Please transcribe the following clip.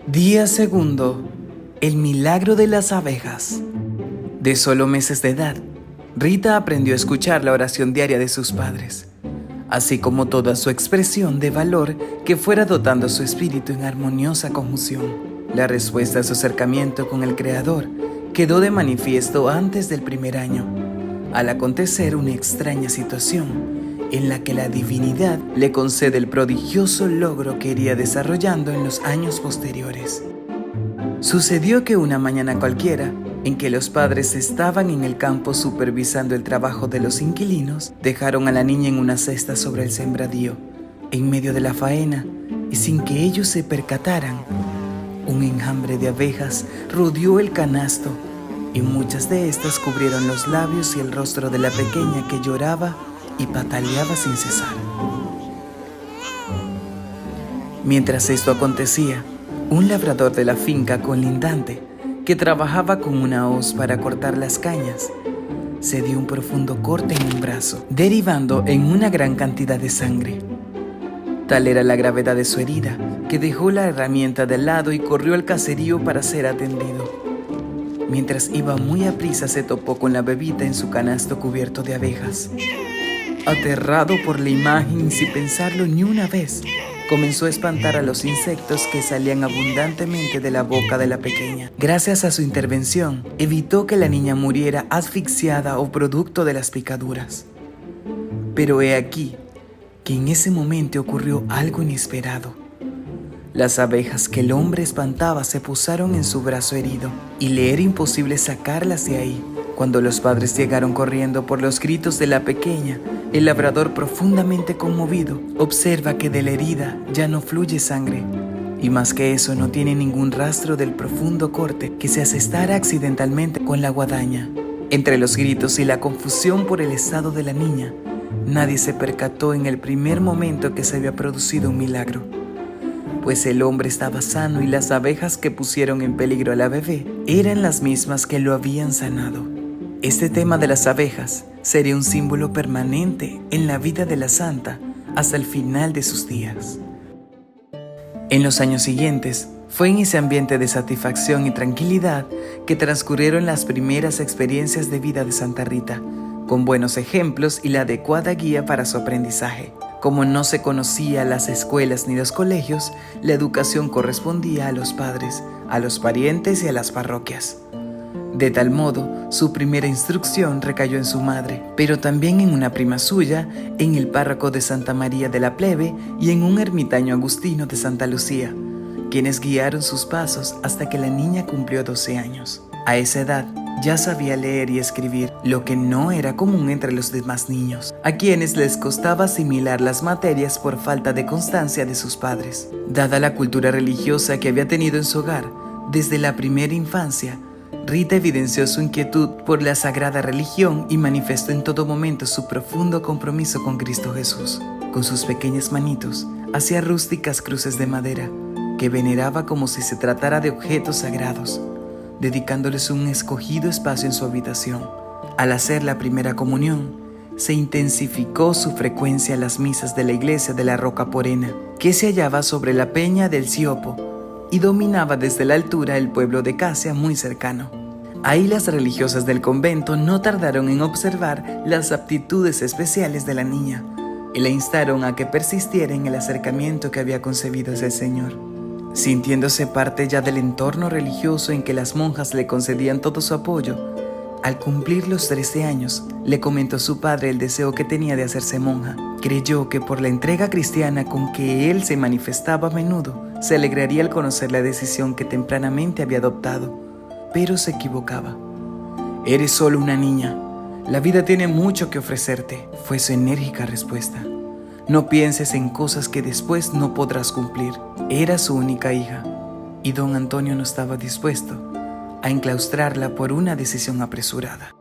Día segundo. El milagro de las abejas. De solo meses de edad, Rita aprendió a escuchar la oración diaria de sus padres, así como toda su expresión de valor que fuera dotando su espíritu en armoniosa conjunción. La respuesta a su acercamiento con el Creador quedó de manifiesto antes del primer año, al acontecer una extraña situación en la que la divinidad le concede el prodigioso logro que iría desarrollando en los años posteriores. Sucedió que una mañana cualquiera, en que los padres estaban en el campo supervisando el trabajo de los inquilinos, dejaron a la niña en una cesta sobre el sembradío, en medio de la faena, y sin que ellos se percataran, un enjambre de abejas rodeó el canasto, y muchas de estas cubrieron los labios y el rostro de la pequeña, que lloraba y pataleaba sin cesar. Mientras esto acontecía, un labrador de la finca colindante, que trabajaba con una hoz para cortar las cañas, se dio un profundo corte en un brazo, derivando en una gran cantidad de sangre. Tal era la gravedad de su herida, que dejó la herramienta de lado y corrió al caserío para ser atendido. Mientras iba muy aprisa, se topó con la bebita en su canasto cubierto de abejas. Aterrado por la imagen y sin pensarlo ni una vez, comenzó a espantar a los insectos que salían abundantemente de la boca de la pequeña. Gracias a su intervención, evitó que la niña muriera asfixiada o producto de las picaduras. Pero he aquí que en ese momento ocurrió algo inesperado. Las abejas que el hombre espantaba se posaron en su brazo herido y le era imposible sacarlas de ahí. Cuando los padres llegaron corriendo por los gritos de la pequeña, el labrador, profundamente conmovido, observa que de la herida ya no fluye sangre, y más que eso no tiene ningún rastro del profundo corte que se asestara accidentalmente con la guadaña. Entre los gritos y la confusión por el estado de la niña, nadie se percató en el primer momento que se había producido un milagro, pues el hombre estaba sano y las abejas que pusieron en peligro a la bebé eran las mismas que lo habían sanado. Este tema de las abejas sería un símbolo permanente en la vida de la santa hasta el final de sus días. En los años siguientes, fue en ese ambiente de satisfacción y tranquilidad que transcurrieron las primeras experiencias de vida de Santa Rita, con buenos ejemplos y la adecuada guía para su aprendizaje. Como no se conocía las escuelas ni los colegios, la educación correspondía a los padres, a los parientes y a las parroquias. De tal modo, su primera instrucción recayó en su madre, pero también en una prima suya, en el párroco de Santa María de la Plebe y en un ermitaño agustino de Santa Lucía, quienes guiaron sus pasos hasta que la niña cumplió 12 años. A esa edad, ya sabía leer y escribir, lo que no era común entre los demás niños, a quienes les costaba asimilar las materias por falta de constancia de sus padres. Dada la cultura religiosa que había tenido en su hogar, desde la primera infancia, Rita evidenció su inquietud por la sagrada religión y manifestó en todo momento su profundo compromiso con Cristo Jesús. Con sus pequeñas manitos, hacía rústicas cruces de madera, que veneraba como si se tratara de objetos sagrados, dedicándoles un escogido espacio en su habitación. Al hacer la primera comunión, se intensificó su frecuencia a las misas de la iglesia de la Roca Porena, que se hallaba sobre la peña del Siopo y dominaba desde la altura el pueblo de Casia muy cercano. Ahí las religiosas del convento no tardaron en observar las aptitudes especiales de la niña y la instaron a que persistiera en el acercamiento que había concebido hacia el Señor. Sintiéndose parte ya del entorno religioso en que las monjas le concedían todo su apoyo, al cumplir los 13 años, le comentó a su padre el deseo que tenía de hacerse monja. Creyó que por la entrega cristiana con que él se manifestaba a menudo, se alegraría al conocer la decisión que tempranamente había adoptado, pero se equivocaba. «Eres solo una niña. La vida tiene mucho que ofrecerte», fue su enérgica respuesta. «No pienses en cosas que después no podrás cumplir». Era su única hija, y don Antonio no estaba dispuesto a enclaustrarla por una decisión apresurada.